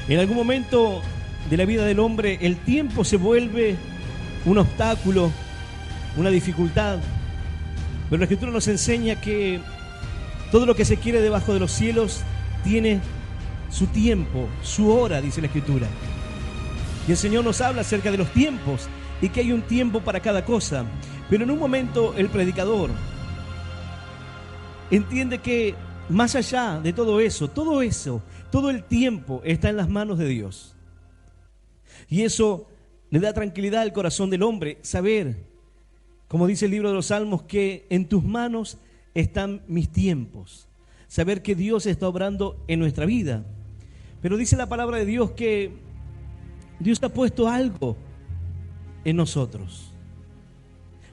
En algún momento de la vida del hombre, el tiempo se vuelve un obstáculo, una dificultad. Pero la Escritura nos enseña que todo lo que se quiere debajo de los cielos tiene su tiempo, su hora, dice la Escritura. Y el Señor nos habla acerca de los tiempos y que hay un tiempo para cada cosa. Pero en un momento el predicador entiende que más allá de todo eso, todo el tiempo está en las manos de Dios. Y eso le da tranquilidad al corazón del hombre, saber, como dice el libro de los Salmos, que en tus manos están mis tiempos. Saber que Dios está obrando en nuestra vida. Pero dice la palabra de Dios que Dios ha puesto algo en nosotros.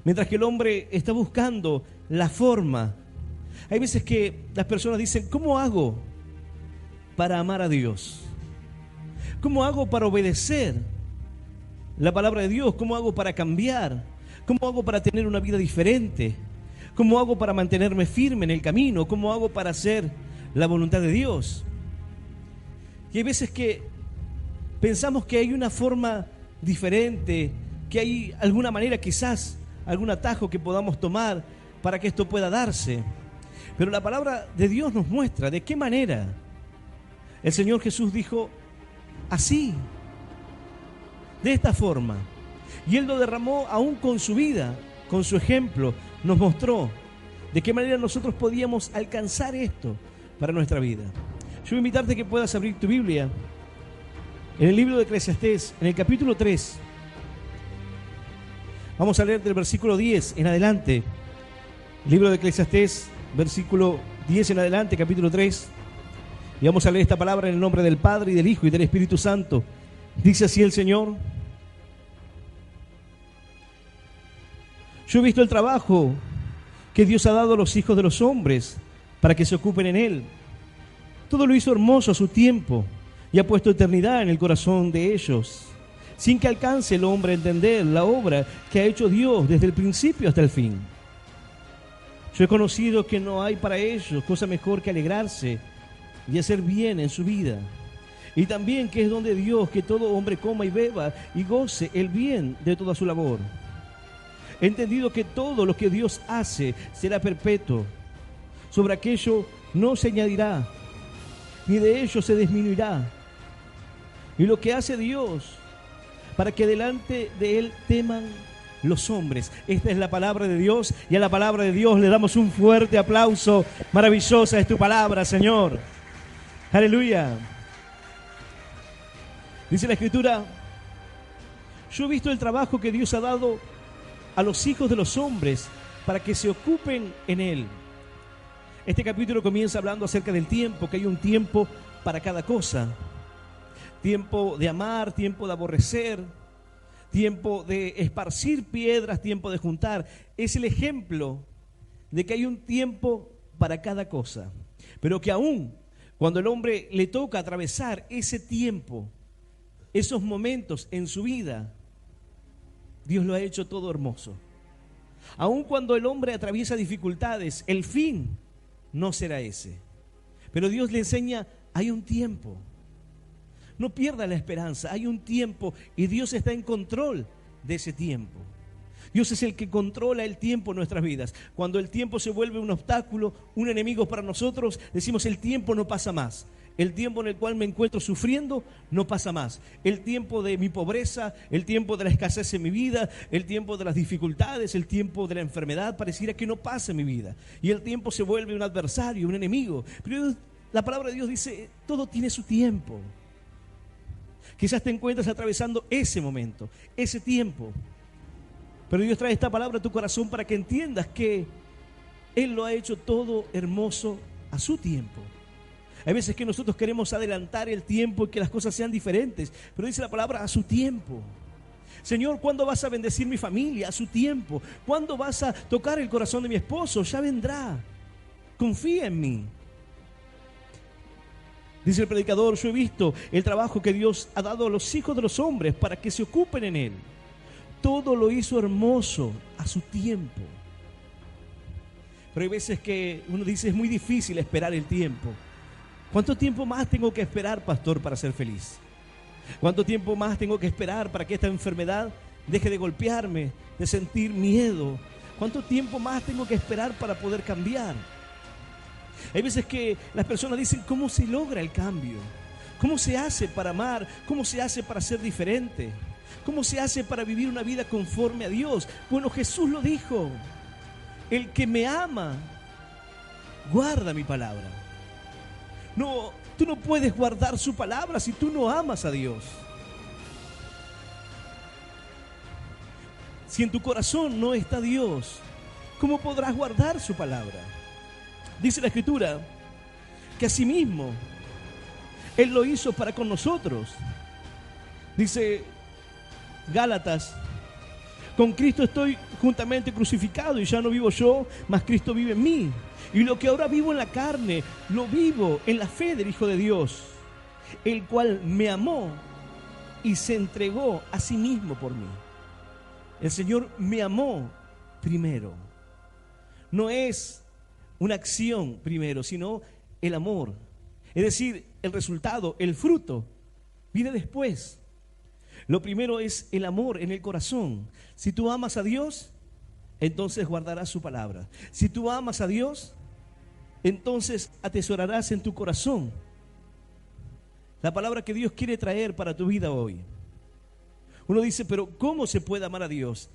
Mientras que el hombre está buscando la forma. Hay veces que las personas dicen, ¿cómo hago para amar a Dios? ¿Cómo hago para obedecer la palabra de Dios? ¿Cómo hago para cambiar? ¿Cómo hago para tener una vida diferente? ¿Cómo hago para mantenerme firme en el camino? ¿Cómo hago para hacer la voluntad de Dios? Y hay veces que pensamos que hay una forma diferente, que hay alguna manera, quizás algún atajo que podamos tomar para que esto pueda darse. Pero la palabra de Dios nos muestra de qué manera. El Señor Jesús dijo así, de esta forma. Y Él lo derramó aún con su vida, con su ejemplo. Nos mostró de qué manera nosotros podíamos alcanzar esto para nuestra vida. Yo voy a invitarte a que puedas abrir tu Biblia en el libro de Eclesiastés, en el capítulo 3. Vamos a leer del versículo 10 en adelante. El libro de Eclesiastés, versículo 10 en adelante, capítulo 3. Y vamos a leer esta palabra en el nombre del Padre, y del Hijo, y del Espíritu Santo. Dice así el Señor: yo he visto el trabajo que Dios ha dado a los hijos de los hombres para que se ocupen en él. Todo lo hizo hermoso a su tiempo y ha puesto eternidad en el corazón de ellos, sin que alcance el hombre a entender la obra que ha hecho Dios desde el principio hasta el fin. Yo he conocido que no hay para ellos cosa mejor que alegrarse y hacer bien en su vida. Y también que es don de Dios que todo hombre coma y beba y goce el bien de toda su labor. He entendido que todo lo que Dios hace será perpetuo. Sobre aquello no se añadirá, ni de ello se disminuirá. Y lo que hace Dios para que delante de Él teman los hombres. Esta es la palabra de Dios, y a la palabra de Dios le damos un fuerte aplauso. Maravillosa es tu palabra, Señor. Aleluya. Dice la Escritura: yo he visto el trabajo que Dios ha dado a los hijos de los hombres para que se ocupen en él. Este capítulo comienza hablando acerca del tiempo, que hay un tiempo para cada cosa. Tiempo de amar, tiempo de aborrecer, tiempo de esparcir piedras, tiempo de juntar. Es el ejemplo de que hay un tiempo para cada cosa. Pero que aún cuando el hombre le toca atravesar ese tiempo, esos momentos en su vida, Dios lo ha hecho todo hermoso. Aun cuando el hombre atraviesa dificultades, el fin no será ese. Pero Dios le enseña, hay un tiempo. No pierda la esperanza, hay un tiempo y Dios está en control de ese tiempo. Dios es el que controla el tiempo en nuestras vidas. Cuando el tiempo se vuelve un obstáculo, un enemigo para nosotros, decimos el tiempo no pasa más. El tiempo en el cual me encuentro sufriendo no pasa más. El tiempo de mi pobreza, el tiempo de la escasez en mi vida, el tiempo de las dificultades, el tiempo de la enfermedad, pareciera que no pasa en mi vida. Y el tiempo se vuelve un adversario, un enemigo. Pero la palabra de Dios dice, todo tiene su tiempo. Quizás te encuentres atravesando ese momento, ese tiempo. Pero Dios trae esta palabra a tu corazón para que entiendas que Él lo ha hecho todo hermoso a su tiempo. Hay veces que nosotros queremos adelantar el tiempo y que las cosas sean diferentes, pero dice la palabra, a su tiempo. Señor, ¿cuándo vas a bendecir mi familia? A su tiempo. ¿Cuándo vas a tocar el corazón de mi esposo? Ya vendrá. Confía en mí. Dice el predicador, yo he visto el trabajo que Dios ha dado a los hijos de los hombres para que se ocupen en él. Todo lo hizo hermoso a su tiempo. Pero hay veces que uno dice, es muy difícil esperar el tiempo. ¿Cuánto tiempo más tengo que esperar, pastor, para ser feliz? ¿Cuánto tiempo más tengo que esperar para que esta enfermedad deje de golpearme, de sentir miedo? ¿Cuánto tiempo más tengo que esperar para poder cambiar? Hay veces que las personas dicen, ¿cómo se logra el cambio? ¿Cómo se hace para amar? ¿Cómo se hace para ser diferente? ¿Cómo se hace para vivir una vida conforme a Dios? Bueno, Jesús lo dijo: el que me ama, guarda mi palabra. No, tú no puedes guardar su palabra si tú no amas a Dios. Si en tu corazón no está Dios, ¿cómo podrás guardar su palabra? Dice la Escritura que asimismo Él lo hizo para con nosotros. Dice Gálatas: con Cristo estoy juntamente crucificado y ya no vivo yo, mas Cristo vive en mí. Y lo que ahora vivo en la carne, lo vivo en la fe del Hijo de Dios, el cual me amó y se entregó a sí mismo por mí. El Señor me amó primero. No es una acción primero, sino el amor. Es decir, el resultado, el fruto, viene después. Lo primero es el amor en el corazón. Si tú amas a Dios, entonces guardarás su palabra. Si tú amas a Dios, entonces atesorarás en tu corazón la palabra que Dios quiere traer para tu vida hoy. Uno dice, pero ¿cómo se puede amar a Dios?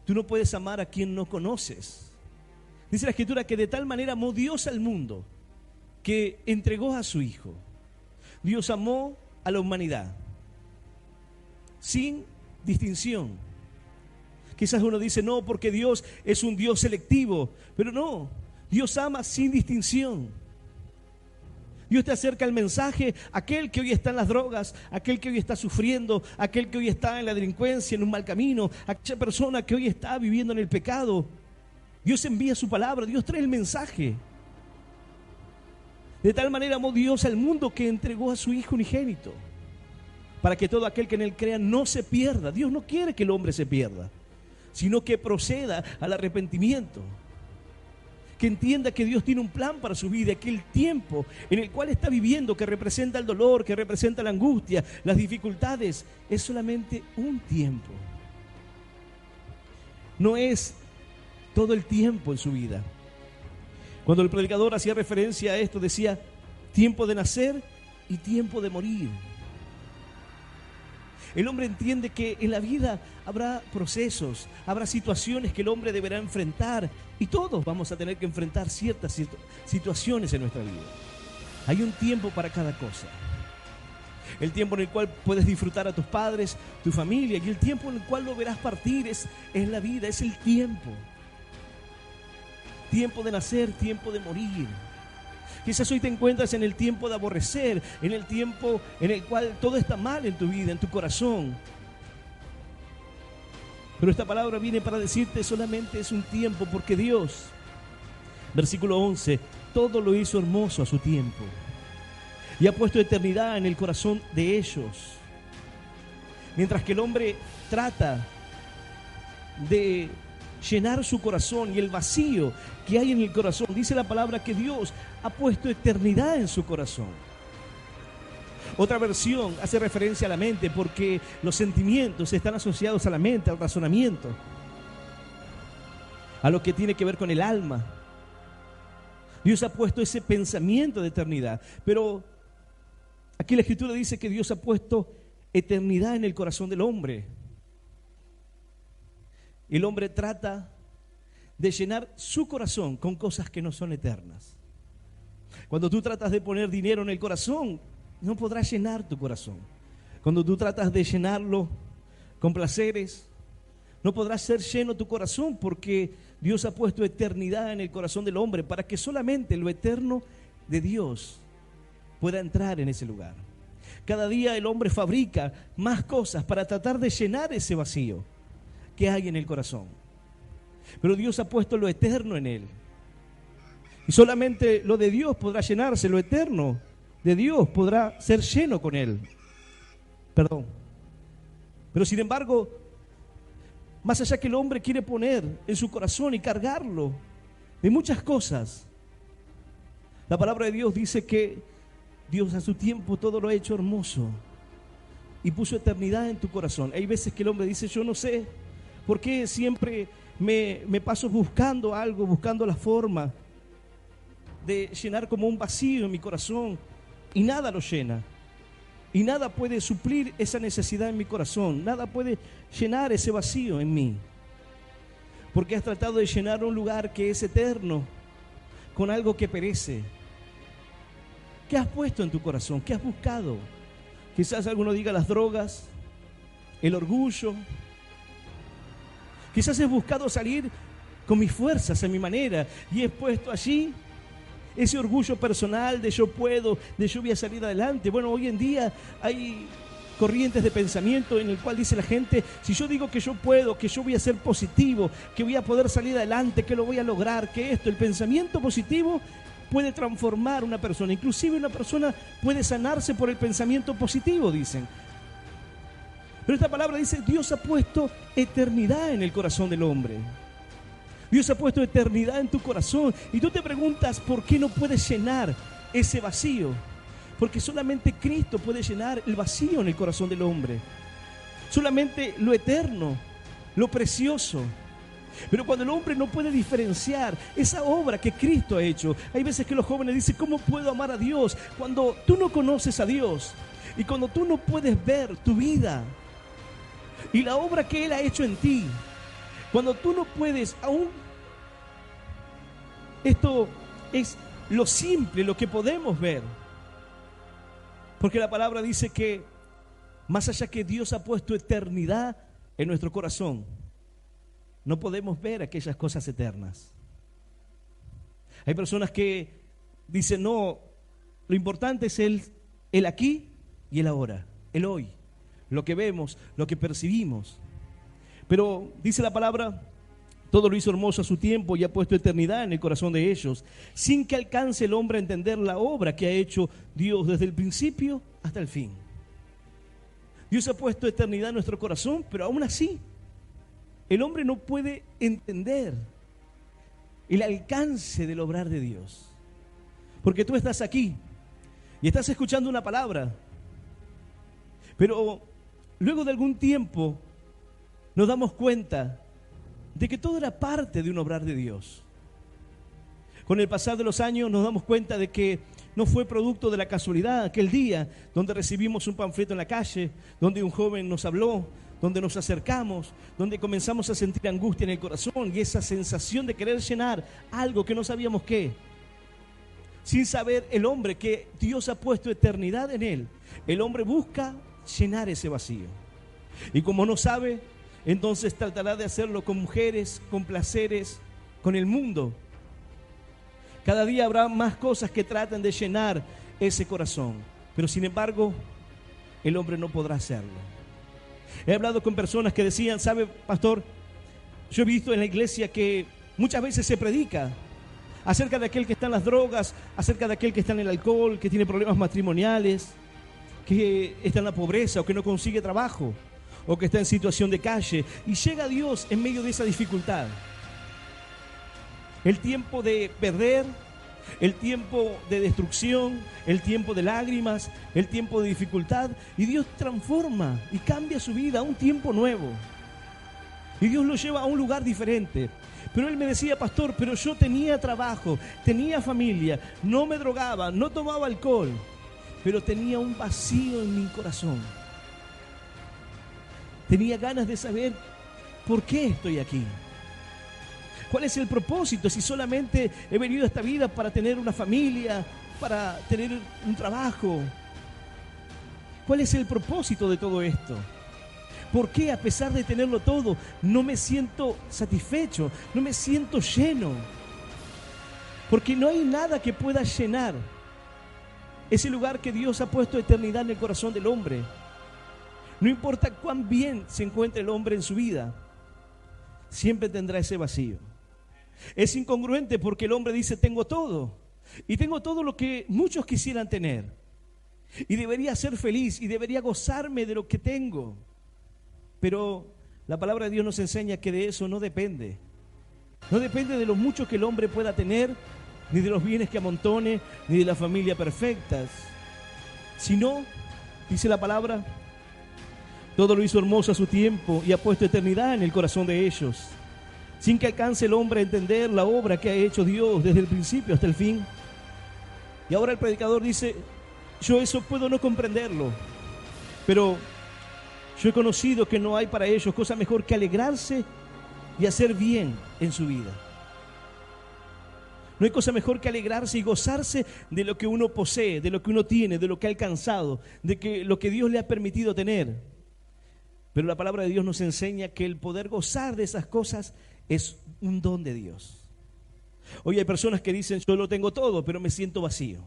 Tú no puedes amar a quien no conoces. Dice la Escritura que de tal manera amó Dios al mundo que entregó a su Hijo. Dios amó a la humanidad sin distinción. Quizás uno dice, no, porque Dios es un Dios selectivo, pero no, Dios ama sin distinción. Dios te acerca el mensaje a aquel que hoy está en las drogas, a aquel que hoy está sufriendo, a aquel que hoy está en la delincuencia, en un mal camino, a aquella persona que hoy está viviendo en el pecado. Dios envía su palabra, Dios trae el mensaje. De tal manera amó Dios al mundo que entregó a su Hijo unigénito, para que todo aquel que en Él crea no se pierda. Dios no quiere que el hombre se pierda, sino que proceda al arrepentimiento, que entienda que Dios tiene un plan para su vida, que el tiempo en el cual está viviendo, que representa el dolor, que representa la angustia, las dificultades, es solamente un tiempo. No es todo el tiempo en su vida. Cuando el predicador hacía referencia a esto, decía tiempo de nacer y tiempo de morir. El hombre entiende que en la vida habrá procesos, habrá situaciones que el hombre deberá enfrentar, y todos vamos a tener que enfrentar ciertas situaciones en nuestra vida. Hay un tiempo para cada cosa. El tiempo en el cual puedes disfrutar a tus padres, tu familia, y el tiempo en el cual lo verás partir es la vida, es el tiempo. Tiempo de nacer, tiempo de morir. Quizás hoy te encuentras en el tiempo de aborrecer, en el tiempo en el cual todo está mal en tu vida, en tu corazón. Pero esta palabra viene para decirte solamente es un tiempo, porque Dios, versículo 11, todo lo hizo hermoso a su tiempo y ha puesto eternidad en el corazón de ellos. Mientras que el hombre trata de llenar su corazón y el vacío que hay en el corazón, dice la palabra que Dios ha puesto eternidad en su corazón. Otra versión hace referencia a la mente, porque los sentimientos están asociados a la mente, al razonamiento, a lo que tiene que ver con el alma. Dios ha puesto ese pensamiento de eternidad, pero aquí la Escritura dice que Dios ha puesto eternidad en el corazón del hombre. El hombre trata de llenar su corazón con cosas que no son eternas. Cuando tú tratas de poner dinero en el corazón, no podrás llenar tu corazón. Cuando tú tratas de llenarlo con placeres, no podrás ser lleno tu corazón, porque Dios ha puesto eternidad en el corazón del hombre para que solamente lo eterno de Dios pueda entrar en ese lugar. Cada día el hombre fabrica más cosas para tratar de llenar ese vacío que hay en el corazón. Pero Dios ha puesto lo eterno en él. Y solamente lo de Dios podrá llenarse, lo eterno de Dios podrá ser lleno con él. Pero sin embargo, más allá que el hombre quiere poner en su corazón y cargarlo de muchas cosas, la palabra de Dios dice que Dios a su tiempo todo lo ha hecho hermoso. y puso eternidad en tu corazón. Hay veces que el hombre dice, yo no sé por qué siempre me paso buscando algo, buscando la forma de llenar como un vacío en mi corazón, y nada lo llena. Y nada puede suplir esa necesidad en mi corazón. Nada puede llenar ese vacío en mí. Porque has tratado de llenar un lugar que es eterno con algo que perece. ¿Qué has puesto en tu corazón? ¿Qué has buscado? Quizás alguno diga las drogas, el orgullo. Quizás he buscado salir con mis fuerzas, a mi manera, y he puesto allí ese orgullo personal de yo puedo, de yo voy a salir adelante. Bueno, hoy en día hay corrientes de pensamiento en el cual dice la gente, si yo digo que yo puedo, que yo voy a ser positivo, que voy a poder salir adelante, que lo voy a lograr, que esto, el pensamiento positivo puede transformar una persona. Inclusive una persona puede sanarse por el pensamiento positivo, dicen. Pero esta palabra dice, Dios ha puesto eternidad en el corazón del hombre. Dios ha puesto eternidad en tu corazón. Y tú te preguntas, ¿por qué no puedes llenar ese vacío? Porque solamente Cristo puede llenar el vacío en el corazón del hombre. Solamente lo eterno, lo precioso. Pero cuando el hombre no puede diferenciar esa obra que Cristo ha hecho, hay veces que los jóvenes dicen, ¿cómo puedo amar a Dios? Cuando tú no conoces a Dios y cuando tú no puedes ver tu vida y la obra que Él ha hecho en ti, cuando tú no puedes aún, esto es lo simple, lo que podemos ver. Porque la palabra dice que más allá que Dios ha puesto eternidad en nuestro corazón, no podemos ver aquellas cosas eternas. Hay personas que dicen, no, lo importante es el aquí y el ahora, el hoy, lo que vemos, lo que percibimos. Pero dice la palabra, todo lo hizo hermoso a su tiempo y ha puesto eternidad en el corazón de ellos, sin que alcance el hombre a entender la obra que ha hecho Dios desde el principio hasta el fin. Dios ha puesto eternidad en nuestro corazón, pero aún así, el hombre no puede entender el alcance del obrar de Dios. Porque tú estás aquí y estás escuchando una palabra, pero luego de algún tiempo nos damos cuenta de que todo era parte de un obrar de Dios. Con el pasar de los años nos damos cuenta de que no fue producto de la casualidad aquel día donde recibimos un panfleto en la calle, donde un joven nos habló, donde nos acercamos, donde comenzamos a sentir angustia en el corazón y esa sensación de querer llenar algo que no sabíamos qué. Sin saber el hombre que Dios ha puesto eternidad en él, el hombre busca llenar ese vacío. Y como no sabe, entonces tratará de hacerlo con mujeres, con placeres, con el mundo. Cada día habrá más cosas que traten de llenar ese corazón. Pero sin embargo, el hombre no podrá hacerlo. He hablado con personas que decían, ¿sabe, pastor? Yo he visto en la iglesia que muchas veces se predica acerca de aquel que está en las drogas, acerca de aquel que está en el alcohol, que tiene problemas matrimoniales, que está en la pobreza o que no consigue trabajo, o que está en situación de calle, y llega Dios en medio de esa dificultad. El tiempo de perder, el tiempo de destrucción, el tiempo de lágrimas, el tiempo de dificultad, y Dios transforma y cambia su vida a un tiempo nuevo. Y Dios lo lleva a un lugar diferente. Pero él me decía, pastor, pero yo tenía trabajo, tenía familia, no me drogaba, no tomaba alcohol, pero tenía un vacío en mi corazón. Tenía ganas de saber por qué estoy aquí. ¿Cuál es el propósito? Si solamente he venido a esta vida para tener una familia, para tener un trabajo. ¿Cuál es el propósito de todo esto? ¿Por qué a pesar de tenerlo todo no me siento satisfecho, no me siento lleno? Porque no hay nada que pueda llenar ese lugar que Dios ha puesto eternidad en el corazón del hombre. No importa cuán bien se encuentre el hombre en su vida, siempre tendrá ese vacío. Es incongruente porque el hombre dice, tengo todo. Y tengo todo lo que muchos quisieran tener. Y debería ser feliz y debería gozarme de lo que tengo. Pero la palabra de Dios nos enseña que de eso no depende. No depende de lo mucho que el hombre pueda tener, ni de los bienes que amontone, ni de la familia perfectas. Sino, dice la palabra, Todo lo hizo hermoso a su tiempo y ha puesto eternidad en el corazón de ellos, sin que alcance el hombre a entender la obra que ha hecho Dios desde el principio hasta el fin. Y ahora el predicador dice, yo eso puedo no comprenderlo, pero yo he conocido que no hay para ellos cosa mejor que alegrarse y hacer bien en su vida. No hay cosa mejor que alegrarse y gozarse de lo que uno posee, de lo que uno tiene, de lo que ha alcanzado, lo que Dios le ha permitido tener. Pero la palabra de Dios nos enseña que el poder gozar de esas cosas es un don de Dios. Hoy hay personas que dicen, yo lo tengo todo, pero me siento vacío.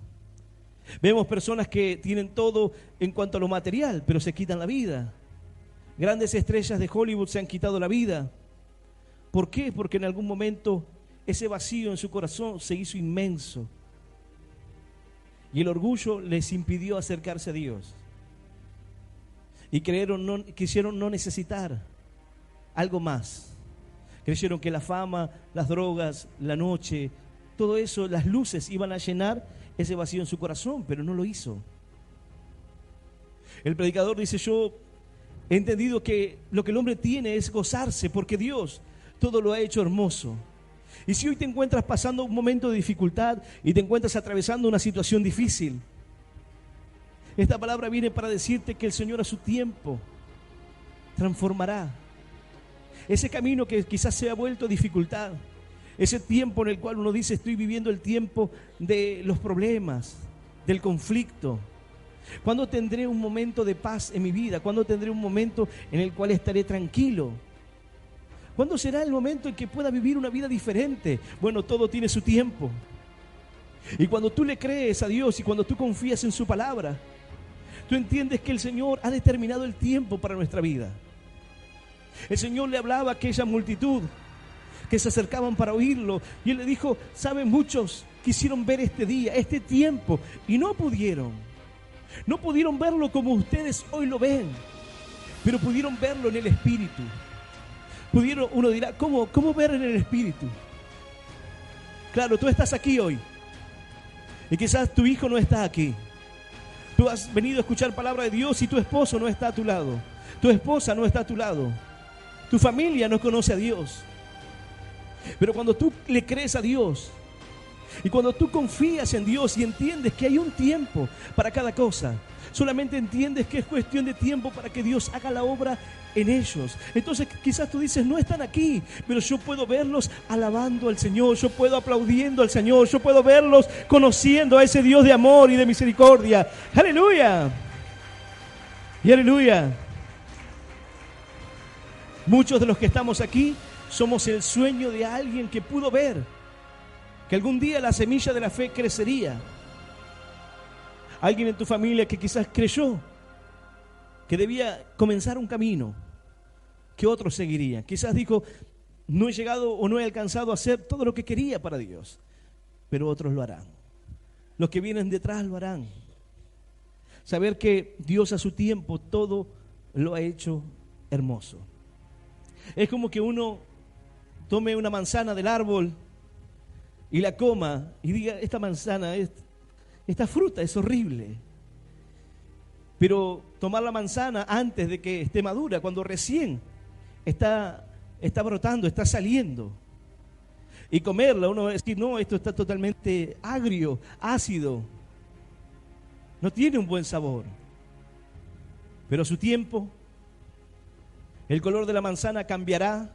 Vemos personas que tienen todo en cuanto a lo material, pero se quitan la vida. Grandes estrellas de Hollywood se han quitado la vida. ¿Por qué? Porque en algún momento ese vacío en su corazón se hizo inmenso y el orgullo les impidió acercarse a Dios y quisieron no necesitar algo más. Creyeron que la fama, las drogas, la noche, todo eso, las luces iban a llenar ese vacío en su corazón, pero no lo hizo. El predicador dice, yo he entendido que lo que el hombre tiene es gozarse, porque Dios todo lo ha hecho hermoso. Y si hoy te encuentras pasando un momento de dificultad y te encuentras atravesando una situación difícil, esta palabra viene para decirte que el Señor a su tiempo transformará ese camino que quizás se ha vuelto dificultad, ese tiempo en el cual uno dice, estoy viviendo el tiempo de los problemas, del conflicto. ¿Cuándo tendré un momento de paz en mi vida? ¿Cuándo tendré un momento en el cual estaré tranquilo? ¿Cuándo será el momento en que pueda vivir una vida diferente? Bueno, todo tiene su tiempo. Y cuando tú le crees a Dios y cuando tú confías en su palabra, tú entiendes que el Señor ha determinado el tiempo para nuestra vida. El Señor le hablaba a aquella multitud que se acercaban para oírlo, y Él le dijo, saben, muchos quisieron ver este día, este tiempo, y no pudieron. No pudieron verlo como ustedes hoy lo ven, pero pudieron verlo en el Espíritu. Uno dirá, ¿cómo ver en el Espíritu? Claro, tú estás aquí hoy y quizás tu hijo no está aquí. Tú has venido a escuchar palabra de Dios y tu esposo no está a tu lado. Tu esposa no está a tu lado. Tu familia no conoce a Dios. Pero cuando tú le crees a Dios y cuando tú confías en Dios y entiendes que hay un tiempo para cada cosa, solamente entiendes que es cuestión de tiempo para que Dios haga la obra en ellos. Entonces quizás tú dices, no están aquí, pero yo puedo verlos alabando al Señor, yo puedo aplaudiendo al Señor, yo puedo verlos conociendo a ese Dios de amor y de misericordia. ¡Aleluya! Y aleluya. Muchos de los que estamos aquí somos el sueño de alguien que pudo ver que algún día la semilla de la fe crecería. Alguien en tu familia que quizás creyó que debía comenzar un camino que otros seguirían. Quizás dijo, no he llegado o no he alcanzado a hacer todo lo que quería para Dios, pero otros lo harán. Los que vienen detrás lo harán. Saber que Dios a su tiempo todo lo ha hecho hermoso. Es como que uno tome una manzana del árbol y la coma y diga, esta manzana, esta fruta es horrible. Pero tomar la manzana antes de que esté madura, cuando recién está brotando, está saliendo, y comerla, uno va a decir, no, esto está totalmente agrio, ácido, no tiene un buen sabor. Pero a su tiempo, el color de la manzana cambiará,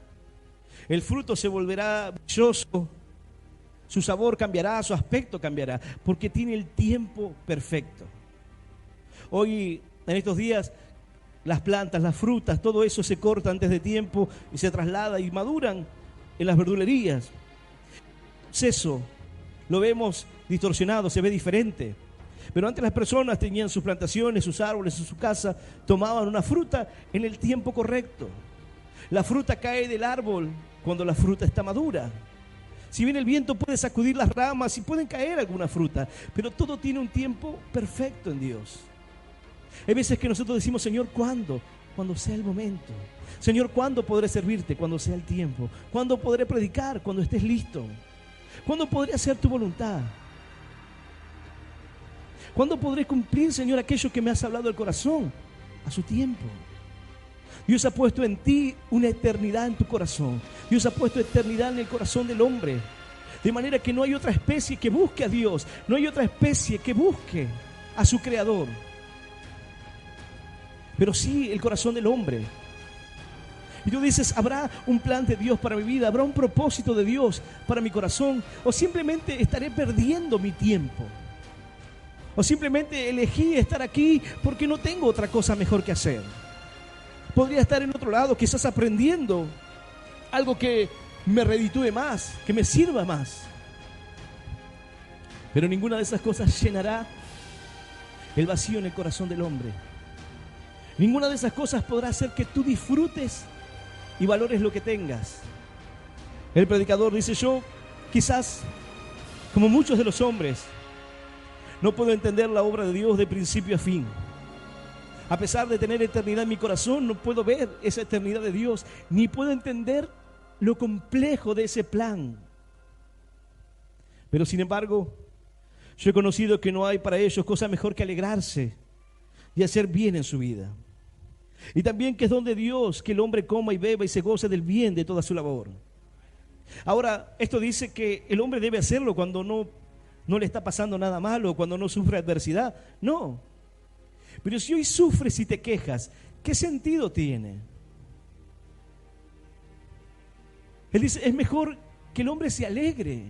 el fruto se volverá brilloso, su sabor cambiará, su aspecto cambiará, porque tiene el tiempo perfecto. Hoy, en estos días, las plantas, las frutas, todo eso se corta antes de tiempo y se traslada y maduran en las verdulerías. El proceso lo vemos distorsionado, se ve diferente. Pero antes las personas tenían sus plantaciones, sus árboles en su casa, tomaban una fruta en el tiempo correcto. La fruta cae del árbol cuando la fruta está madura. Si bien el viento puede sacudir las ramas y pueden caer alguna fruta, pero todo tiene un tiempo perfecto en Dios. Hay veces que nosotros decimos, Señor, ¿cuándo? Cuando sea el momento. Señor, ¿cuándo podré servirte? Cuando sea el tiempo. ¿Cuándo podré predicar? Cuando estés listo. ¿Cuándo podré hacer tu voluntad? ¿Cuándo podré cumplir, Señor, aquello que me has hablado del corazón? A su tiempo. Dios ha puesto en ti una eternidad en tu corazón. Dios ha puesto eternidad en el corazón del hombre. De manera que no hay otra especie que busque a Dios. No hay otra especie que busque a su Creador. Pero sí el corazón del hombre. Y tú dices, ¿habrá un plan de Dios para mi vida? ¿Habrá un propósito de Dios para mi corazón? ¿O simplemente estaré perdiendo mi tiempo? ¿O simplemente elegí estar aquí porque no tengo otra cosa mejor que hacer? Podría estar en otro lado, quizás aprendiendo algo que me reditúe más, que me sirva más. Pero ninguna de esas cosas llenará el vacío en el corazón del hombre. Ninguna de esas cosas podrá hacer que tú disfrutes y valores lo que tengas. El predicador dice, yo quizás, como muchos de los hombres, no puedo entender la obra de Dios de principio a fin. A pesar de tener eternidad en mi corazón, no puedo ver esa eternidad de Dios, ni puedo entender lo complejo de ese plan. Pero sin embargo, yo he conocido que no hay para ellos cosa mejor que alegrarse y hacer bien en su vida. Y también que es don de Dios que el hombre coma y beba y se goce del bien de toda su labor. Ahora, esto dice que el hombre debe hacerlo cuando no le está pasando nada malo, cuando no sufre adversidad. No. Pero si hoy sufres y te quejas, ¿qué sentido tiene? Él dice, es mejor que el hombre se alegre,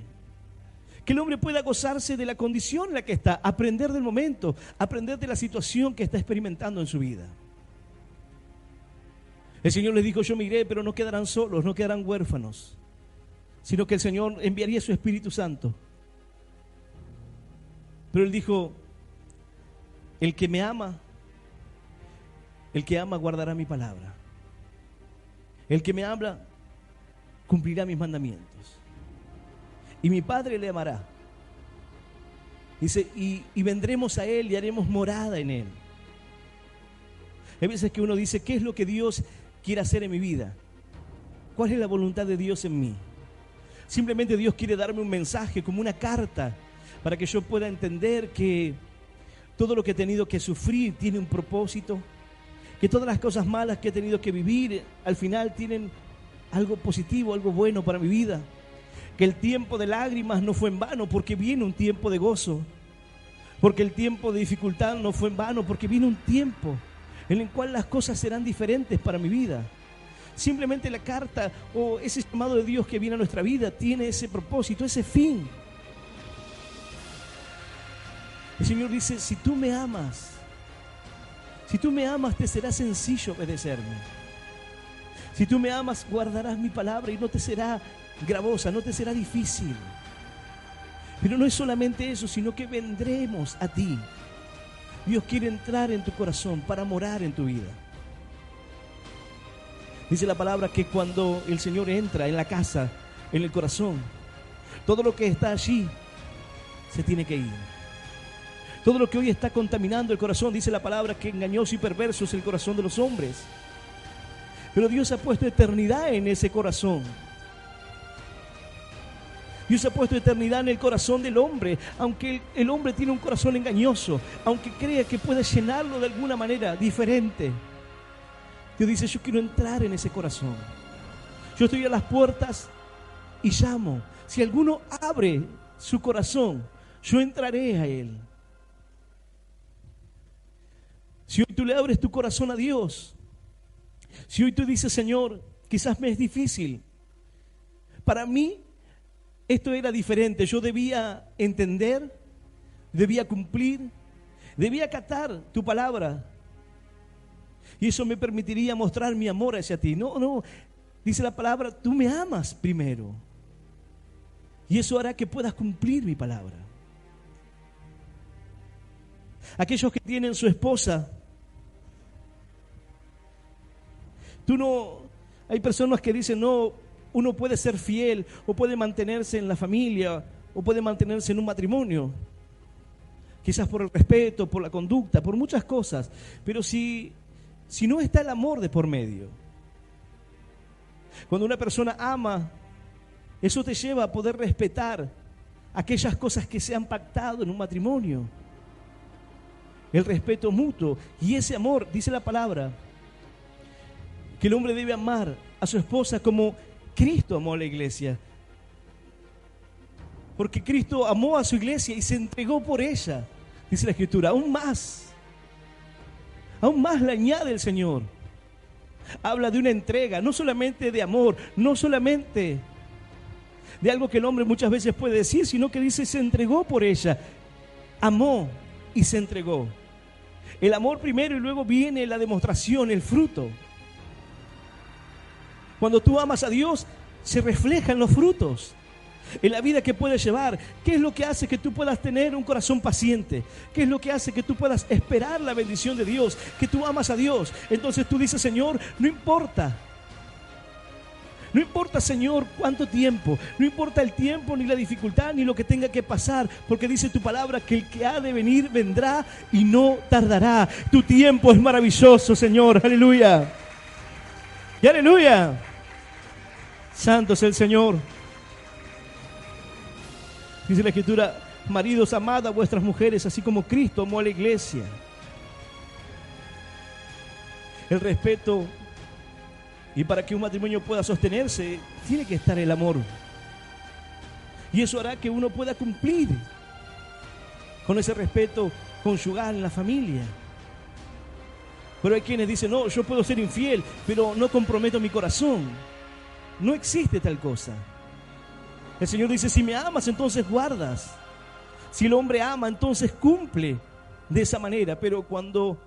que el hombre pueda gozarse de la condición en la que está, aprender del momento, aprender de la situación que está experimentando en su vida. El Señor les dijo, yo me iré, pero no quedarán solos, no quedarán huérfanos, sino que el Señor enviaría su Espíritu Santo. Pero Él dijo, el que ama guardará mi palabra. El que me habla cumplirá mis mandamientos. Y mi Padre le amará. Dice, y vendremos a Él y haremos morada en Él. Hay veces que uno dice, ¿qué es lo que Dios quiere hacer en mi vida? ¿Cuál es la voluntad de Dios en mí? Simplemente Dios quiere darme un mensaje, como una carta, para que yo pueda entender que todo lo que he tenido que sufrir tiene un propósito, que todas las cosas malas que he tenido que vivir al final tienen algo positivo, algo bueno para mi vida, que el tiempo de lágrimas no fue en vano porque viene un tiempo de gozo, porque el tiempo de dificultad no fue en vano porque viene un tiempo en el cual las cosas serán diferentes para mi vida. Simplemente la carta o ese llamado de Dios que viene a nuestra vida tiene ese propósito, ese fin. El Señor dice, si tú me amas, te será sencillo obedecerme. Si tú me amas, guardarás mi palabra y no te será gravosa, no te será difícil. Pero no es solamente eso, sino que vendremos a ti. Dios quiere entrar en tu corazón para morar en tu vida. Dice la palabra que cuando el Señor entra en la casa, en el corazón, todo lo que está allí se tiene que ir. Todo lo que hoy está contaminando el corazón, dice la palabra que engañoso y perverso es el corazón de los hombres. Pero Dios ha puesto eternidad en ese corazón. Dios ha puesto eternidad en el corazón del hombre, aunque el hombre tiene un corazón engañoso, aunque crea que puede llenarlo de alguna manera diferente. Dios dice, yo quiero entrar en ese corazón. Yo estoy a las puertas y llamo. Si alguno abre su corazón, yo entraré a él. Si hoy tú le abres tu corazón a Dios, si hoy tú dices, Señor, quizás me es difícil. Para mí, esto era diferente. Yo debía entender, debía cumplir, debía acatar tu palabra. Y eso me permitiría mostrar mi amor hacia ti. No, dice la palabra, tú me amas primero. Y eso hará que puedas cumplir mi palabra. Aquellos que tienen su esposa, hay personas que dicen, no, uno puede ser fiel o puede mantenerse en la familia o puede mantenerse en un matrimonio. Quizás por el respeto, por la conducta, por muchas cosas. Pero si no está el amor de por medio. Cuando una persona ama, eso te lleva a poder respetar aquellas cosas que se han pactado en un matrimonio. El respeto mutuo y ese amor, dice la palabra, que el hombre debe amar a su esposa como Cristo amó a la iglesia. Porque Cristo amó a su iglesia y se entregó por ella, dice la Escritura. Aún más le añade el Señor. Habla de una entrega, no solamente de amor, no solamente de algo que el hombre muchas veces puede decir, sino que dice se entregó por ella. Amó y se entregó. El amor primero y luego viene la demostración, el fruto. Cuando tú amas a Dios, se reflejan los frutos en la vida que puedes llevar. ¿Qué es lo que hace que tú puedas tener un corazón paciente? ¿Qué es lo que hace que tú puedas esperar la bendición de Dios? Que tú amas a Dios. Entonces tú dices, Señor, no importa, Señor, cuánto tiempo, no importa el tiempo, ni la dificultad, ni lo que tenga que pasar, porque dice tu palabra que el que ha de venir vendrá y no tardará. Tu tiempo es maravilloso, Señor, aleluya. Y aleluya. Santo es el Señor. Dice la Escritura, maridos, amad a vuestras mujeres, así como Cristo amó a la iglesia. El respeto, y para que un matrimonio pueda sostenerse, tiene que estar el amor. Y eso hará que uno pueda cumplir con ese respeto conyugal en la familia. Pero hay quienes dicen, no, yo puedo ser infiel, pero no comprometo mi corazón. No existe tal cosa. El Señor dice, si me amas, entonces guardas. Si el hombre ama, entonces cumple de esa manera. Pero cuando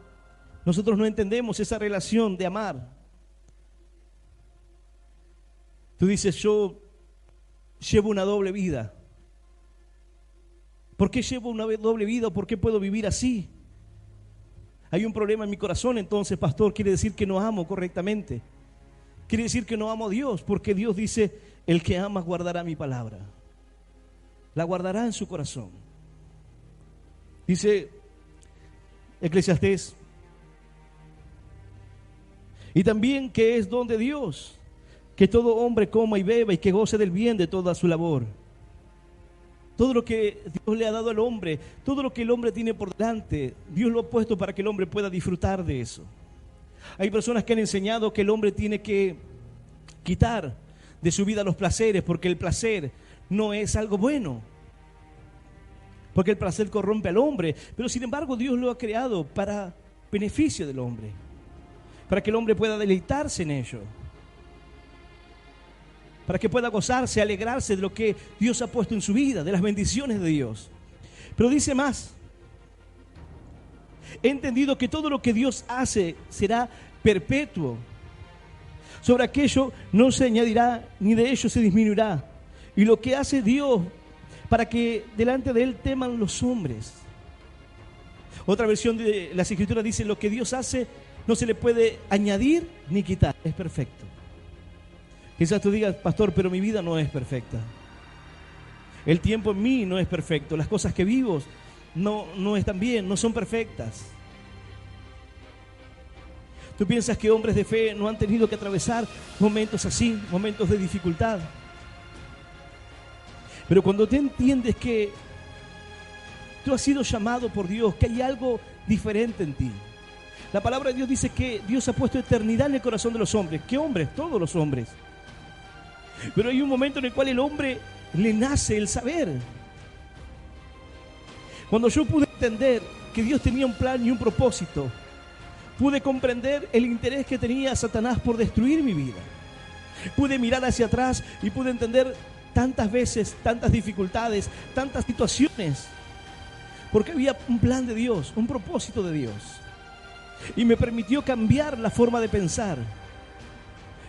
nosotros no entendemos esa relación de amar, tú dices, yo llevo una doble vida. ¿Por qué llevo una doble vida? ¿Por qué puedo vivir así? Hay un problema en mi corazón, entonces, pastor, quiere decir que no amo correctamente. Quiere decir que no amo a Dios, porque Dios dice, el que ama guardará mi palabra. La guardará en su corazón. Dice Eclesiastés. Y también que es don de Dios, que todo hombre coma y beba y que goce del bien de toda su labor. Todo lo que Dios le ha dado al hombre, todo lo que el hombre tiene por delante, Dios lo ha puesto para que el hombre pueda disfrutar de eso. Hay personas que han enseñado que el hombre tiene que quitar de su vida los placeres, porque el placer no es algo bueno, porque el placer corrompe al hombre. Pero sin embargo Dios lo ha creado para beneficio del hombre, para que el hombre pueda deleitarse en ello, para que pueda gozarse, alegrarse de lo que Dios ha puesto en su vida, de las bendiciones de Dios. Pero dice más, he entendido que todo lo que Dios hace será perpetuo. Sobre aquello no se añadirá, ni de ello se disminuirá. Y lo que hace Dios para que delante de Él teman los hombres. Otra versión de las Escrituras dice, lo que Dios hace no se le puede añadir ni quitar, es perfecto. Quizás tú digas, pastor, pero mi vida no es perfecta. El tiempo en mí no es perfecto. Las cosas que vivo no están bien, no son perfectas. ¿Tú piensas que hombres de fe no han tenido que atravesar momentos así, momentos de dificultad? Pero cuando te entiendes que tú has sido llamado por Dios, que hay algo diferente en ti. La palabra de Dios dice que Dios ha puesto eternidad en el corazón de los hombres. ¿Qué hombres? Todos los hombres. Pero hay un momento en el cual el hombre le nace el saber. Cuando yo pude entender que Dios tenía un plan y un propósito, pude comprender el interés que tenía Satanás por destruir mi vida. Pude mirar hacia atrás y pude entender tantas veces, tantas dificultades, tantas situaciones, porque había un plan de Dios, un propósito de Dios. Y me permitió cambiar la forma de pensar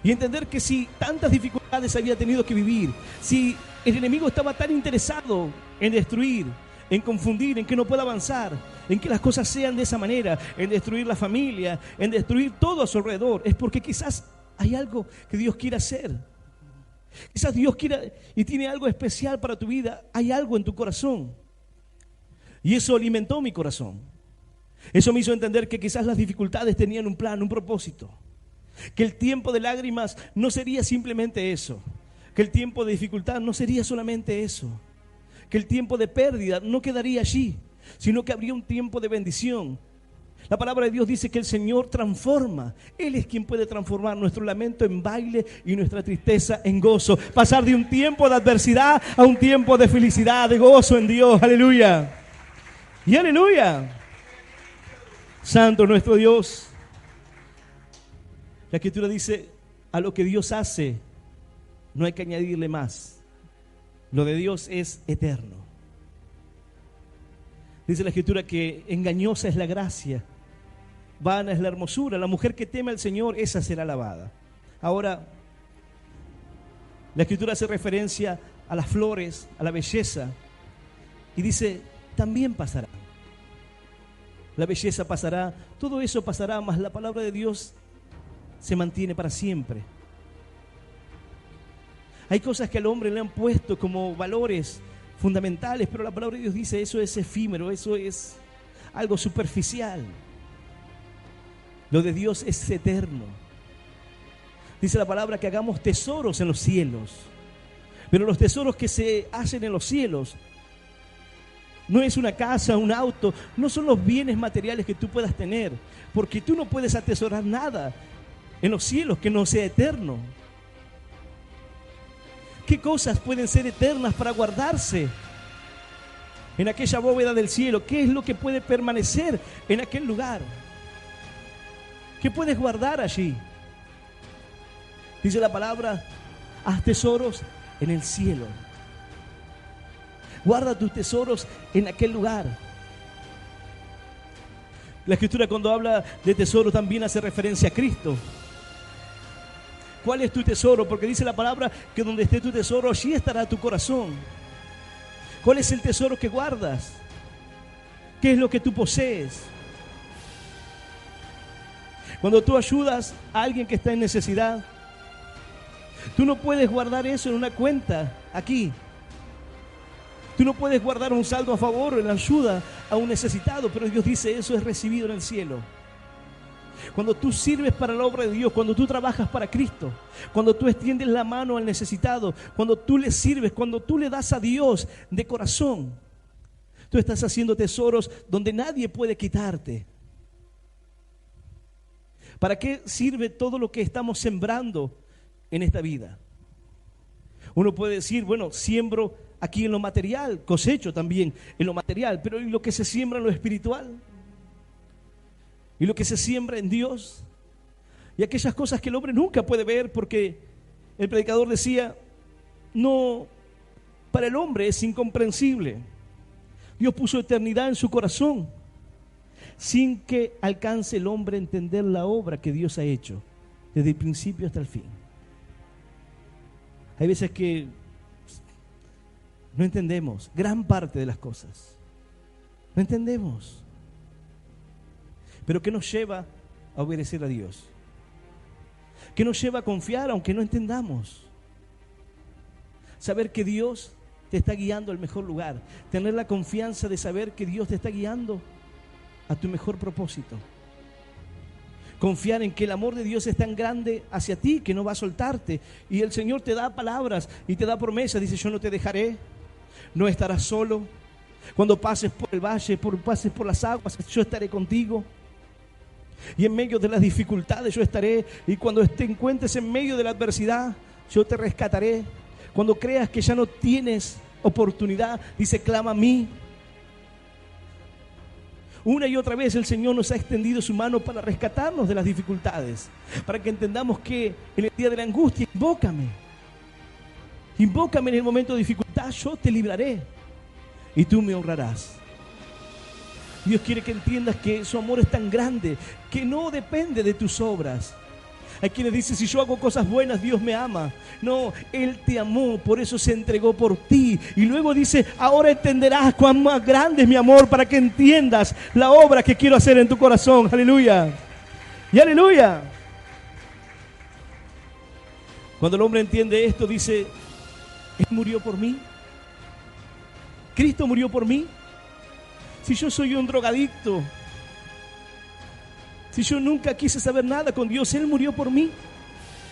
y entender que si tantas dificultades había tenido que vivir, si el enemigo estaba tan interesado en destruir, en confundir, en que no pueda avanzar, en que las cosas sean de esa manera, en destruir la familia, en destruir todo a su alrededor, es porque quizás hay algo que Dios quiere hacer. Quizás Dios quiera y tiene algo especial para tu vida, hay algo en tu corazón. Y eso alimentó mi corazón. Eso me hizo entender que quizás las dificultades tenían un plan, un propósito. Que el tiempo de lágrimas no sería simplemente eso. Que el tiempo de dificultad no sería solamente eso. Que el tiempo de pérdida no quedaría allí, sino que habría un tiempo de bendición. La palabra de Dios dice que el Señor transforma. Él es quien puede transformar nuestro lamento en baile y nuestra tristeza en gozo. Pasar de un tiempo de adversidad a un tiempo de felicidad, de gozo en Dios. Aleluya. Y aleluya. Santo nuestro Dios. La Escritura dice, a lo que Dios hace, no hay que añadirle más. Lo de Dios es eterno. Dice la Escritura que engañosa es la gracia, vana es la hermosura. La mujer que teme al Señor, esa será alabada. Ahora, la Escritura hace referencia a las flores, a la belleza, y dice, también pasará. La belleza pasará, todo eso pasará, mas la palabra de Dios se mantiene para siempre. Hay cosas que al hombre le han puesto como valores fundamentales, pero la palabra de Dios dice, eso es efímero, eso es algo superficial. Lo de Dios es eterno. Dice la palabra que hagamos tesoros en los cielos, pero los tesoros que se hacen en los cielos no es una casa, un auto, no son los bienes materiales que tú puedas tener, porque tú no puedes atesorar nada en los cielos que no sea eterno. ¿Qué cosas pueden ser eternas para guardarse en aquella bóveda del cielo? ¿Qué es lo que puede permanecer en aquel lugar? ¿Qué puedes guardar allí? Dice la palabra, haz tesoros en el cielo. Guarda tus tesoros en aquel lugar. La Escritura, cuando habla de tesoro, también hace referencia a Cristo. ¿Cuál es tu tesoro? Porque dice la palabra que donde esté tu tesoro, allí estará tu corazón. ¿Cuál es el tesoro que guardas? ¿Qué es lo que tú posees? Cuando tú ayudas a alguien que está en necesidad, tú no puedes guardar eso en una cuenta aquí. Tú no puedes guardar un saldo a favor en la ayuda a un necesitado, pero Dios dice, eso es recibido en el cielo. Cuando tú sirves para la obra de Dios, cuando tú trabajas para Cristo, cuando tú extiendes la mano al necesitado, cuando tú le sirves, cuando tú le das a Dios de corazón, tú estás haciendo tesoros donde nadie puede quitarte. ¿Para qué sirve todo lo que estamos sembrando en esta vida? Uno puede decir, bueno, siembro aquí en lo material, cosecho también en lo material, pero ¿y lo que se siembra en lo espiritual? ¿Y lo que se siembra en Dios? Y aquellas cosas que el hombre nunca puede ver, porque el predicador decía, no, para el hombre es incomprensible. Dios puso eternidad en su corazón, sin que alcance el hombre a entender la obra que Dios ha hecho, desde el principio hasta el fin. Hay veces que no entendemos gran parte de las cosas. No entendemos. Pero ¿qué nos lleva a obedecer a Dios? ¿Qué nos lleva a confiar aunque no entendamos? Saber que Dios te está guiando al mejor lugar. Tener la confianza de saber que Dios te está guiando a tu mejor propósito. Confiar en que el amor de Dios es tan grande hacia ti que no va a soltarte. Y el Señor te da palabras y te da promesas. Dice, yo no te dejaré, no estarás solo. Cuando pases por el valle, pases por las aguas, yo estaré contigo. Y en medio de las dificultades yo estaré. Y cuando te encuentres en medio de la adversidad, yo te rescataré. Cuando creas que ya no tienes oportunidad, dice, clama a mí. Una y otra vez el Señor nos ha extendido su mano para rescatarnos de las dificultades, para que entendamos que en el día de la angustia, invócame en el momento de dificultad, yo te libraré y tú me honrarás. Dios quiere que entiendas que su amor es tan grande que no depende de tus obras. Hay quienes dicen, si yo hago cosas buenas, Dios me ama. No, Él te amó, por eso se entregó por ti. Y luego dice, ahora entenderás cuán más grande es mi amor, para que entiendas la obra que quiero hacer en tu corazón. Aleluya. Y aleluya. Cuando el hombre entiende esto, dice, Él murió por mí. Cristo murió por mí. Si yo soy un drogadicto, si yo nunca quise saber nada con Dios, Él murió por mí.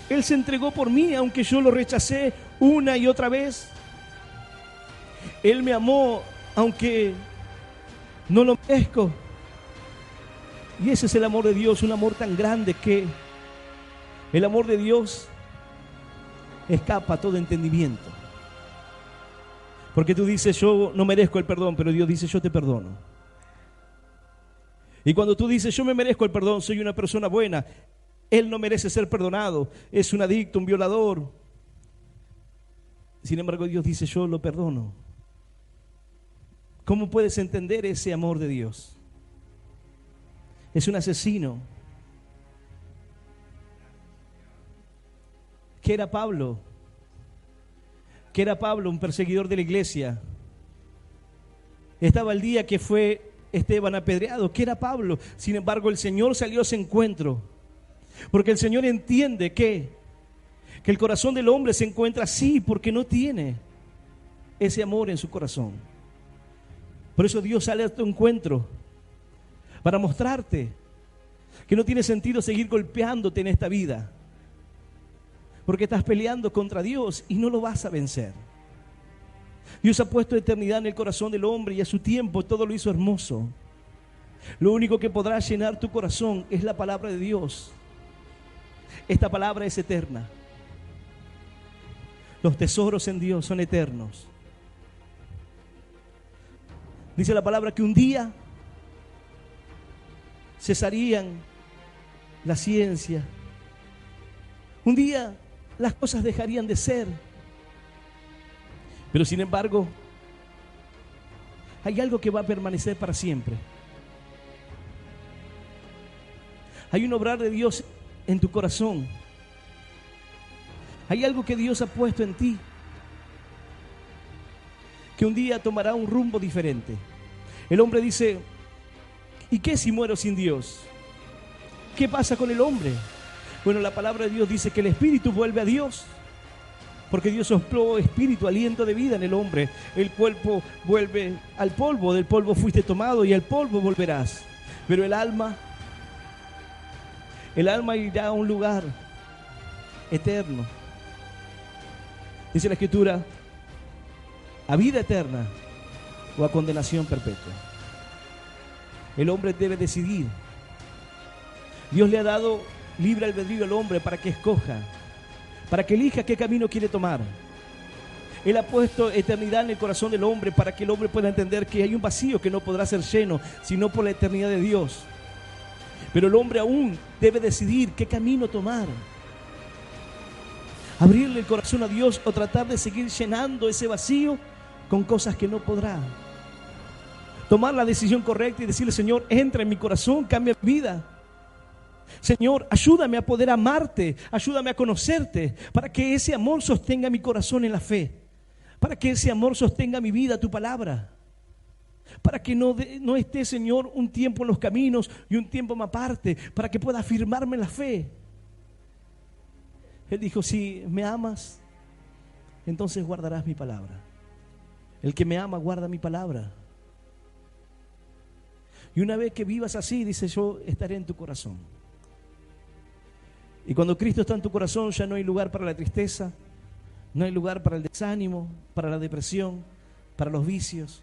Él se entregó por mí, aunque yo lo rechacé una y otra vez. Él me amó, aunque no lo merezco. Y ese es el amor de Dios, un amor tan grande que el amor de Dios escapa a todo entendimiento. Porque tú dices, yo no merezco el perdón, pero Dios dice, yo te perdono. Y cuando tú dices, yo me merezco el perdón, soy una persona buena, él no merece ser perdonado, es un adicto, un violador. Sin embargo, Dios dice, yo lo perdono. ¿Cómo puedes entender ese amor de Dios? Es un asesino. ¿Qué era Pablo? ¿Qué era Pablo? Un perseguidor de la iglesia. Estaba el día que fue Esteban apedreado. ¿Qué era Pablo? Sin embargo, el Señor salió a ese encuentro. Porque el Señor entiende que el corazón del hombre se encuentra así porque no tiene ese amor en su corazón. Por eso Dios sale a tu encuentro para mostrarte que no tiene sentido seguir golpeándote en esta vida, porque estás peleando contra Dios y no lo vas a vencer. Dios ha puesto eternidad en el corazón del hombre y a su tiempo todo lo hizo hermoso. Lo único que podrá llenar tu corazón es la palabra de Dios. Esta palabra es eterna. Los tesoros en Dios son eternos. Dice la palabra que un día cesarían la ciencia. Un día las cosas dejarían de ser. Pero sin embargo, hay algo que va a permanecer para siempre. Hay un obrar de Dios en tu corazón. Hay algo que Dios ha puesto en ti, que un día tomará un rumbo diferente. El hombre dice, ¿y qué si muero sin Dios? ¿Qué pasa con el hombre? Bueno, la palabra de Dios dice que el espíritu vuelve a Dios, porque Dios sopló espíritu, aliento de vida en el hombre. El cuerpo vuelve al polvo, del polvo fuiste tomado y al polvo volverás. Pero el alma irá a un lugar eterno. Dice la Escritura, a vida eterna o a condenación perpetua. El hombre debe decidir. Dios le ha dado libre albedrío al hombre para que escoja, para que elija qué camino quiere tomar. Él ha puesto eternidad en el corazón del hombre para que el hombre pueda entender que hay un vacío que no podrá ser lleno sino por la eternidad de Dios. Pero el hombre aún debe decidir qué camino tomar. Abrirle el corazón a Dios o tratar de seguir llenando ese vacío con cosas que no podrá. Tomar la decisión correcta y decirle, Señor, entra en mi corazón, cambia mi vida. Señor, ayúdame a poder amarte, ayúdame a conocerte, para que ese amor sostenga mi corazón en la fe, para que ese amor sostenga mi vida, tu palabra, para que no esté, Señor, un tiempo en los caminos y un tiempo más aparte, para que pueda afirmarme en la fe. Él dijo, si me amas, entonces guardarás mi palabra. El que me ama guarda mi palabra. Y una vez que vivas así, dice, yo estaré en tu corazón. Y cuando Cristo está en tu corazón, ya no hay lugar para la tristeza, no hay lugar para el desánimo, para la depresión, para los vicios.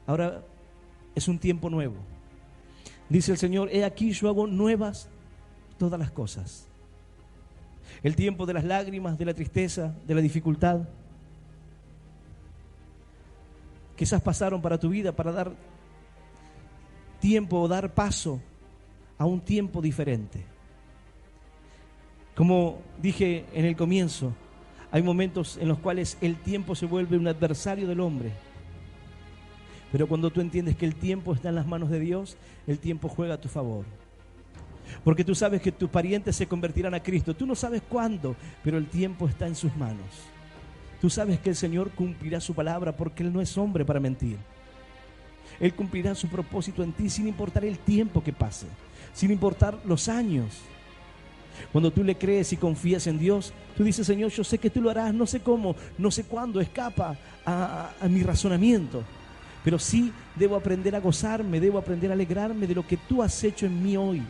Ahora es un tiempo nuevo. Dice el Señor, he aquí yo hago nuevas todas las cosas. El tiempo de las lágrimas, de la tristeza, de la dificultad, quizás pasaron para tu vida para dar tiempo o dar paso a un tiempo diferente. Como dije en el comienzo, hay momentos en los cuales el tiempo se vuelve un adversario del hombre. Pero cuando tú entiendes que el tiempo está en las manos de Dios, el tiempo juega a tu favor. Porque tú sabes que tus parientes se convertirán a Cristo. Tú no sabes cuándo, pero el tiempo está en sus manos. Tú sabes que el Señor cumplirá su palabra porque Él no es hombre para mentir. Él cumplirá su propósito en ti sin importar el tiempo que pase, sin importar los años. Cuando tú le crees y confías en Dios, tú dices, Señor, yo sé que tú lo harás, no sé cómo, no sé cuándo, escapa a mi razonamiento. Pero sí debo aprender a gozarme, debo aprender a alegrarme de lo que tú has hecho en mí hoy.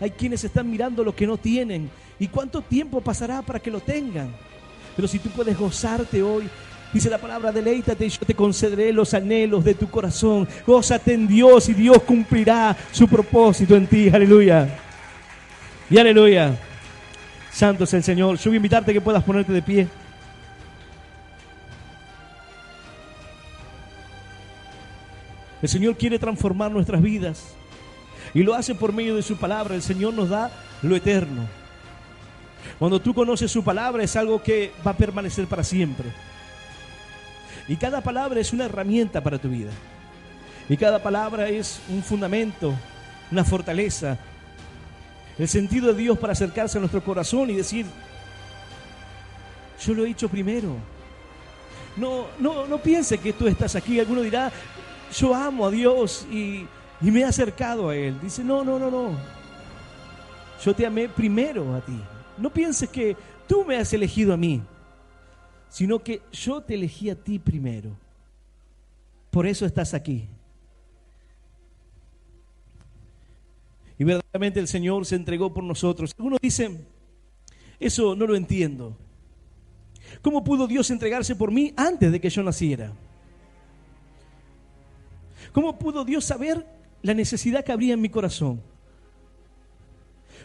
Hay quienes están mirando lo que no tienen. ¿Y cuánto tiempo pasará para que lo tengan? Pero si tú puedes gozarte hoy Dice la palabra, deleítate y yo te concederé los anhelos de tu corazón. Gózate en Dios y Dios cumplirá su propósito en ti. Aleluya. Y aleluya. Santo es el Señor. Yo voy a invitarte a que puedas ponerte de pie. El Señor quiere transformar nuestras vidas y lo hace por medio de su palabra. El Señor nos da lo eterno. Cuando tú conoces su palabra es algo que va a permanecer para siempre. Y cada palabra es una herramienta para tu vida. Y cada palabra es un fundamento, una fortaleza. El sentido de Dios para acercarse a nuestro corazón y decir, yo lo he hecho primero. No piense que tú estás aquí. Alguno dirá, yo amo a Dios y me he acercado a Él. Dice, no. Yo te amé primero a ti. No pienses que tú me has elegido a mí, sino que yo te elegí a ti primero. Por eso estás aquí. Y verdaderamente el Señor se entregó por nosotros. Algunos dicen, eso no lo entiendo. ¿Cómo pudo Dios entregarse por mí antes de que yo naciera? ¿Cómo pudo Dios saber la necesidad que habría en mi corazón?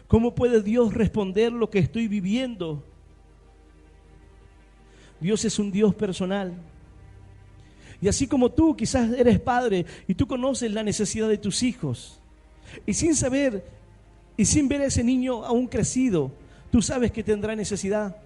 ¿Cómo puede Dios responder lo que estoy viviendo? Dios es un Dios personal. Y así como tú quizás eres padre y tú conoces la necesidad de tus hijos, y sin saber y sin ver a ese niño aún crecido, tú sabes que tendrá necesidad.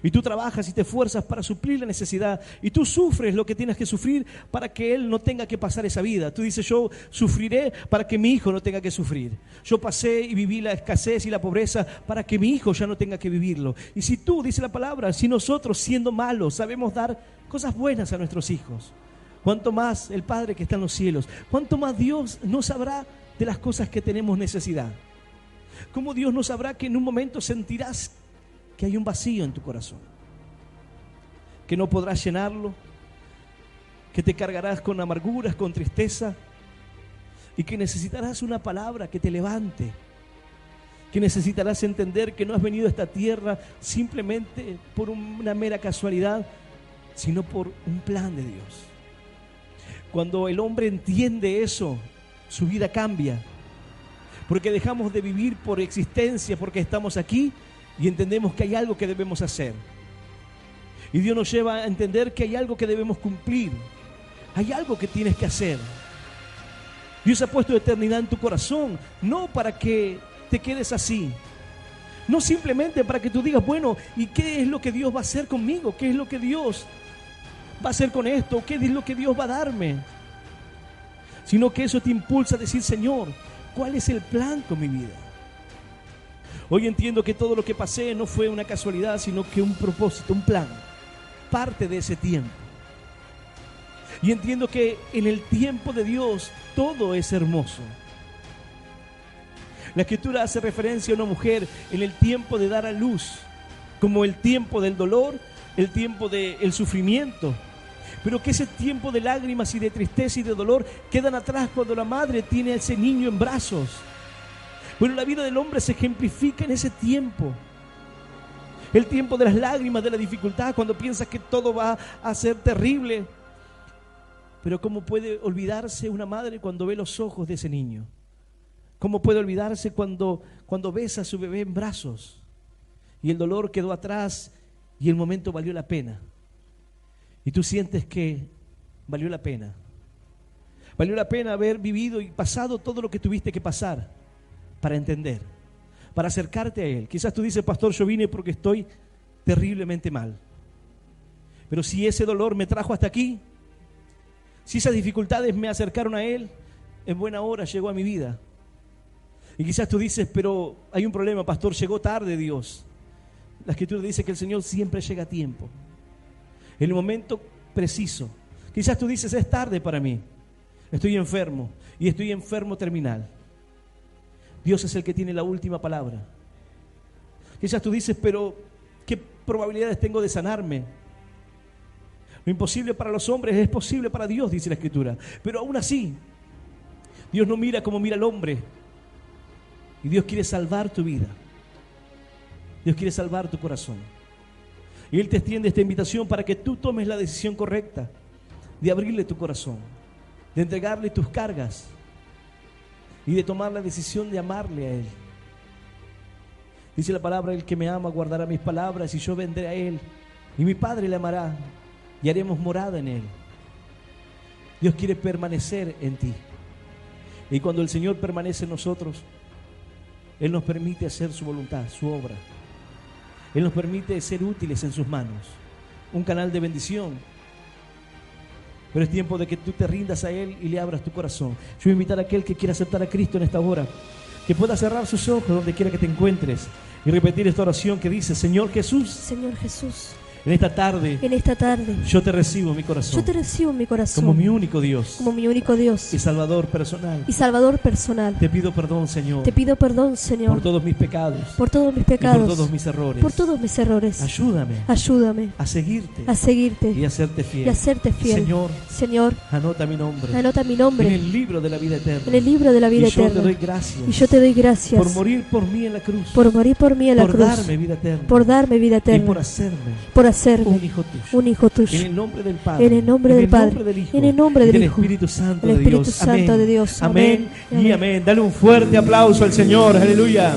Y tú trabajas y te esfuerzas para suplir la necesidad. Y tú sufres lo que tienes que sufrir para que él no tenga que pasar esa vida. Tú dices, yo sufriré para que mi hijo no tenga que sufrir. Yo pasé y viví la escasez y la pobreza para que mi hijo ya no tenga que vivirlo. Y si tú, dice la palabra, si nosotros siendo malos sabemos dar cosas buenas a nuestros hijos, cuánto más el Padre que está en los cielos, cuánto más Dios no sabrá de las cosas que tenemos necesidad. ¿Cómo Dios no sabrá que en un momento sentirás que hay un vacío en tu corazón, que no podrás llenarlo, que te cargarás con amarguras, con tristeza, y que necesitarás una palabra que te levante, que necesitarás entender que no has venido a esta tierra simplemente por una mera casualidad, sino por un plan de Dios? Cuando el hombre entiende eso, su vida cambia, porque dejamos de vivir por existencia, porque estamos aquí, y entendemos que hay algo que debemos hacer. Y Dios nos lleva a entender que hay algo que debemos cumplir. Hay algo que tienes que hacer. Dios ha puesto eternidad en tu corazón, no para que te quedes así. No simplemente para que tú digas, bueno, ¿y qué es lo que Dios va a hacer conmigo? ¿Qué es lo que Dios va a hacer con esto? ¿Qué es lo que Dios va a darme? Sino que eso te impulsa a decir, Señor, ¿cuál es el plan con mi vida? Hoy entiendo que todo lo que pasé no fue una casualidad, sino que un propósito, un plan, parte de ese tiempo. Y entiendo que en el tiempo de Dios todo es hermoso. La Escritura hace referencia a una mujer en el tiempo de dar a luz, como el tiempo del dolor, el tiempo del sufrimiento. Pero que ese tiempo de lágrimas y de tristeza y de dolor quedan atrás cuando la madre tiene a ese niño en brazos. Bueno, la vida del hombre se ejemplifica en ese tiempo. El tiempo de las lágrimas, de la dificultad, cuando piensas que todo va a ser terrible. Pero ¿cómo puede olvidarse una madre cuando ve los ojos de ese niño? ¿Cómo puede olvidarse cuando besa a su bebé en brazos? Y el dolor quedó atrás y el momento valió la pena. Y tú sientes que valió la pena. Valió la pena haber vivido y pasado todo lo que tuviste que pasar para entender, para acercarte a Él. Quizás tú dices, pastor, yo vine porque estoy terriblemente mal. Pero si ese dolor me trajo hasta aquí, si esas dificultades me acercaron a Él, en buena hora llegó a mi vida. Y quizás tú dices, pero hay un problema, pastor, llegó tarde Dios. La Escritura dice que el Señor siempre llega a tiempo, en el momento preciso. Quizás tú dices, es tarde para mí, estoy enfermo y estoy enfermo terminal. Dios es el que tiene la última palabra. Quizás tú dices, pero ¿qué probabilidades tengo de sanarme? Lo imposible para los hombres es posible para Dios, dice la Escritura. Pero aún así, Dios no mira como mira el hombre. Y Dios quiere salvar tu vida. Dios quiere salvar tu corazón. Y Él te extiende esta invitación para que tú tomes la decisión correcta de abrirle tu corazón, de entregarle tus cargas y de tomar la decisión de amarle a Él. Dice la palabra: el que me ama guardará mis palabras y yo vendré a Él y mi Padre le amará y haremos morada en Él. Dios quiere permanecer en ti. Y cuando el Señor permanece en nosotros, Él nos permite hacer su voluntad, su obra. Él nos permite ser útiles en sus manos, un canal de bendición. Pero es tiempo de que tú te rindas a Él y le abras tu corazón. Yo voy a invitar a aquel que quiera aceptar a Cristo en esta hora, que pueda cerrar sus ojos donde quiera que te encuentres y repetir esta oración que dice: Señor Jesús, Señor Jesús, en esta tarde yo te recibo en mi corazón como mi único Dios, como mi único Dios y Salvador personal. Te pido perdón, Señor, Señor, por todos mis pecados, por todos mis y por pecados, todos mis errores. por todos mis errores. Ayúdame a seguirte y a serte fiel. Señor, anota mi nombre en el libro de la vida eterna. Y yo te doy gracias, por morir por mí en la cruz, por darme vida eterna, y por hacerme un hijo tuyo. En el nombre del Padre, en el nombre del Padre, del Hijo, en el nombre del y del Hijo, Espíritu Santo el de Espíritu Dios. Santo de Dios. Amén y amén. Dale un fuerte aplauso al Señor. Aleluya.